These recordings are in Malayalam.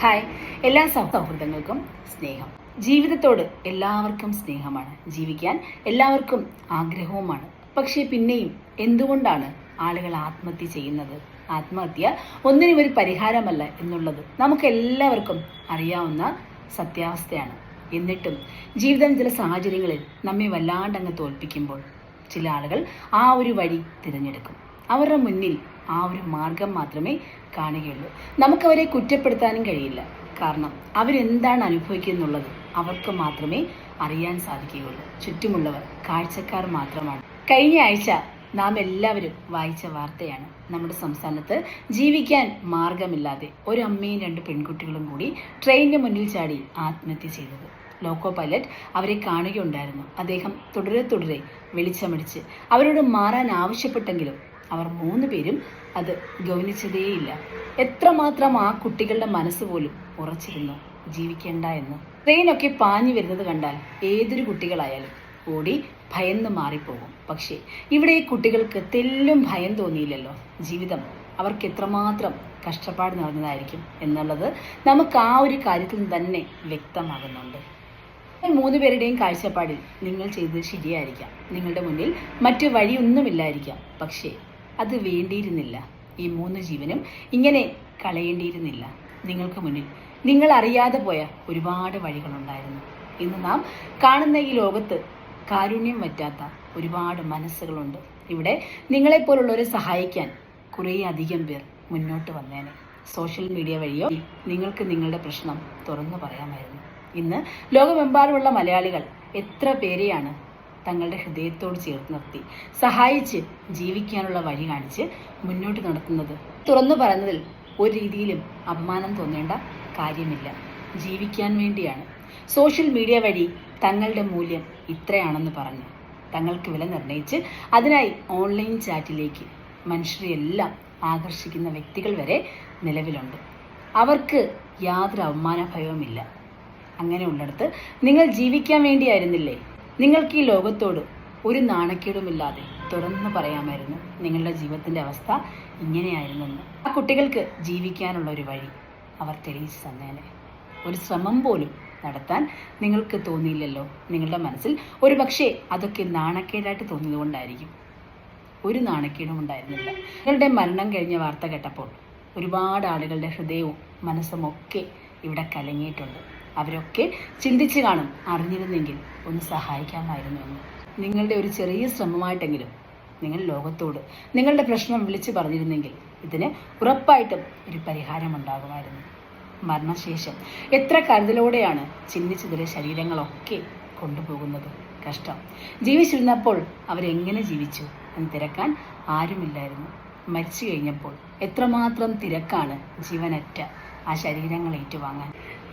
ഹായ്, എല്ലാ സൗഹൃദങ്ങൾക്കും സ്നേഹം. ജീവിതത്തോട് എല്ലാവർക്കും സ്നേഹമാണ്, ജീവിക്കാൻ എല്ലാവർക്കും ആഗ്രഹവുമാണ്. പക്ഷേ പിന്നെയും എന്തുകൊണ്ടാണ് ആളുകൾ ആത്മഹത്യ ചെയ്യുന്നത്? ആത്മഹത്യ ഒന്നിനും ഒരു പരിഹാരമല്ല എന്നുള്ളത് നമുക്ക് എല്ലാവർക്കും അറിയാവുന്ന സത്യാവസ്ഥയാണ്. എന്നിട്ടും ജീവിതം ചില സാഹചര്യങ്ങളിൽ നമ്മെ വല്ലാണ്ടങ്ങ് തോൽപ്പിക്കുമ്പോൾ ചില ആളുകൾ ആ ഒരു വഴി തിരഞ്ഞെടുക്കും. അവരുടെ മുന്നിൽ ആ ഒരു മാർഗം മാത്രമേ കാണുകയുള്ളൂ. നമുക്കവരെ കുറ്റപ്പെടുത്താനും കഴിയില്ല. കാരണം അവരെന്താണ് അനുഭവിക്കുന്നുള്ളത് അവർക്ക് മാത്രമേ അറിയാൻ സാധിക്കുകയുള്ളൂ. ചുറ്റുമുള്ളവർ കാഴ്ചക്കാർ മാത്രമാണ്. കഴിഞ്ഞ ആഴ്ച നാം എല്ലാവരും വായിച്ച വാർത്തയാണ്. നമ്മുടെ സംസ്ഥാനത്ത് ജീവിക്കാൻ മാർഗമില്ലാതെ ഒരു അമ്മയും 2 പെൺകുട്ടികളും കൂടി ട്രെയിനിന് മുന്നിൽ ചാടി ആത്മഹത്യ ചെയ്തത്. ലോക്കോ പൈലറ്റ് അവരെ കാണുകയുണ്ടായിരുന്നു. അദ്ദേഹം തുടരെ വെളിച്ചമടിച്ച് അവരോട് മാറാൻ ആവശ്യപ്പെട്ടെങ്കിലും അവർ 3 പേരും അത് ഗൗനിച്ചതേയില്ല. എത്രമാത്രം ആ കുട്ടികളുടെ മനസ്സ് പോലും ഉറച്ചിരുന്നു ജീവിക്കേണ്ട എന്ന്. ട്രെയിനൊക്കെ പാഞ്ഞു വരുന്നത് കണ്ടാൽ ഏതൊരു കുട്ടികളായാലും ഓടി ഭയന്ന് മാറിപ്പോകും. പക്ഷേ ഇവിടെ ഈ കുട്ടികൾക്ക് തെല്ലും ഭയം തോന്നിയില്ലല്ലോ. ജീവിതം അവർക്ക് എത്രമാത്രം കഷ്ടപ്പാട് നിറഞ്ഞതായിരിക്കും എന്നുള്ളത് നമുക്ക് ആ ഒരു കാര്യത്തിൽ തന്നെ വ്യക്തമാകുന്നുണ്ട്. 3 പേരുടെയും കാഴ്ചപ്പാടിൽ നിങ്ങൾ ചെയ്തത് ശരിയായിരിക്കാം. നിങ്ങളുടെ മുന്നിൽ മറ്റു വഴിയൊന്നുമില്ലായിരിക്കാം. പക്ഷേ അത് വേണ്ടിയിരുന്നില്ല. ഈ 3 ജീവനും ഇങ്ങനെ കളയേണ്ടിയിരുന്നില്ല. നിങ്ങൾക്ക് മുന്നിൽ നിങ്ങൾ അറിയാതെ പോയ ഒരുപാട് വഴികളുണ്ടായിരുന്നു. ഇന്ന് നാം കാണുന്ന ഈ ലോകത്ത് കാരുണ്യം വറ്റാത്ത ഒരുപാട് മനസ്സുകളുണ്ട്. ഇവിടെ നിങ്ങളെപ്പോലുള്ളവരെ സഹായിക്കാൻ കുറേ അധികം പേർ മുന്നോട്ട് വന്നേനെ. സോഷ്യൽ മീഡിയ വഴിയോ നിങ്ങൾക്ക് നിങ്ങളുടെ പ്രശ്നം തുറന്നു പറയാമായിരുന്നു. ഇന്ന് ലോകമെമ്പാടുമുള്ള മലയാളികൾ എത്ര പേരെയാണ് തങ്ങളുടെ ഹൃദയത്തോട് ചേർത്ത് നിർത്തി സഹായിച്ച് ജീവിക്കാനുള്ള വഴി കാണിച്ച് മുന്നോട്ട് നടത്തുന്നത്. തുറന്നു പറയുന്നതിൽ ഒരു രീതിയിലും അപമാനം തോന്നേണ്ട കാര്യമില്ല. ജീവിക്കാൻ വേണ്ടിയാണ്. സോഷ്യൽ മീഡിയ വഴി തങ്ങളുടെ മൂല്യം ഇത്രയാണെന്ന് പറഞ്ഞ് തങ്ങൾക്ക് വില നിർണയിച്ച് അതിനായി ഓൺലൈൻ ചാറ്റിലേക്ക് മനുഷ്യരെല്ലാം ആകർഷിക്കുന്ന വ്യക്തികൾ വരെ നിലവിലുണ്ട്. അവർക്ക് യാതൊരു അപമാന ഭയവുമില്ല. അങ്ങനെയുള്ളിടത്ത് നിങ്ങൾ ജീവിക്കാൻ വേണ്ടിയായിരുന്നില്ലേ? നിങ്ങൾക്ക് ഈ ലോകത്തോട് ഒരു നാണക്കേടുമില്ലാതെ തുറന്നു പറയാമായിരുന്നു നിങ്ങളുടെ ജീവിതത്തിൻ്റെ അവസ്ഥ ഇങ്ങനെയായിരുന്നെന്ന്. ആ കുട്ടികൾക്ക് ജീവിക്കാനുള്ള ഒരു വഴി അവർ തെളിയിച്ചു തന്നേനെ. ഒരു ശ്രമം പോലും നടത്താൻ നിങ്ങൾക്ക് തോന്നിയില്ലല്ലോ. നിങ്ങളുടെ മനസ്സിൽ ഒരു പക്ഷേ അതൊക്കെ നാണക്കേടായിട്ട് തോന്നിയതുകൊണ്ടായിരിക്കും. ഒരു നാണക്കേടും ഉണ്ടായിരുന്നില്ല. നിങ്ങളുടെ മരണം കഴിഞ്ഞ വാർത്ത കേട്ടപ്പോൾ ഒരുപാട് ആളുകളുടെ ഹൃദയവും മനസ്സും ഒക്കെ ഇവിടെ കലങ്ങിയിട്ടുണ്ട്. അവരൊക്കെ ചിന്തിച്ച് കാണും, അറിഞ്ഞിരുന്നെങ്കിൽ ഒന്ന് സഹായിക്കാമായിരുന്നു എന്ന്. നിങ്ങളുടെ ഒരു ചെറിയ ശ്രമമായിട്ടെങ്കിലും നിങ്ങൾ ലോകത്തോട് നിങ്ങളുടെ പ്രശ്നം വിളിച്ചു പറഞ്ഞിരുന്നെങ്കിൽ ഇതിന് ഉറപ്പായിട്ടും ഒരു പരിഹാരമുണ്ടാകുമായിരുന്നു. മരണശേഷം എത്ര കരുതലോടെയാണ് ചിന്തിച്ചതിലെ ശരീരങ്ങളൊക്കെ കൊണ്ടുപോകുന്നത്. കഷ്ടം. ജീവിച്ചിരുന്നപ്പോൾ അവരെങ്ങനെ ജീവിച്ചു എന്ന് തിരക്കാൻ ആരുമില്ലായിരുന്നു. മരിച്ചു കഴിഞ്ഞപ്പോൾ എത്രമാത്രം തിരക്കാണ് ജീവനറ്റ ആ ശരീരങ്ങൾ ഏറ്റുവാങ്ങാൻ.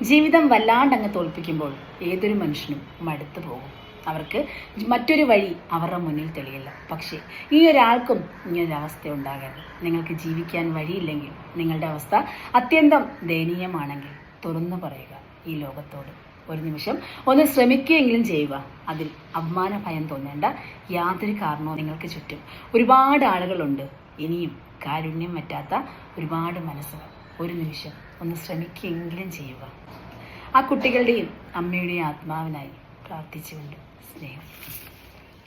ജീവിതം വല്ലാണ്ടങ്ങ് തോൽപ്പിക്കുമ്പോൾ ഏതൊരു മനുഷ്യനും മടുത്തു പോകും. അവർക്ക് മറ്റൊരു വഴി അവരുടെ മുന്നിൽ തെളിയില്ല. പക്ഷേ ഈ ഒരാൾക്കും ഇങ്ങനൊരവസ്ഥ ഉണ്ടാകരുത്. നിങ്ങൾക്ക് ജീവിക്കാൻ വഴിയില്ലെങ്കിൽ, നിങ്ങളുടെ അവസ്ഥ അത്യന്തം ദയനീയമാണെങ്കിൽ തുറന്നു പറയുക ഈ ലോകത്തോട്. ഒരു നിമിഷം ഒന്ന് ശ്രമിക്കുകയെങ്കിലും ചെയ്യുക. അതിൽ അപമാന ഭയം തോന്നേണ്ട യാതൊരു കാരണവും നിങ്ങൾക്ക് ചുറ്റും ഒരുപാട് ആളുകളുണ്ട്. ഇനിയും കാരുണ്യം പറ്റാത്ത ഒരുപാട് മനസ്സുകൾ. ഒരു നിമിഷം ഒന്ന് ശ്രമിക്കുകയെങ്കിലും ചെയ്യുക. ആ കുട്ടികളുടെയും അമ്മയുടെയും ആത്മാവിനായി പ്രാർത്ഥിച്ചുകൊണ്ട് സ്നേഹം.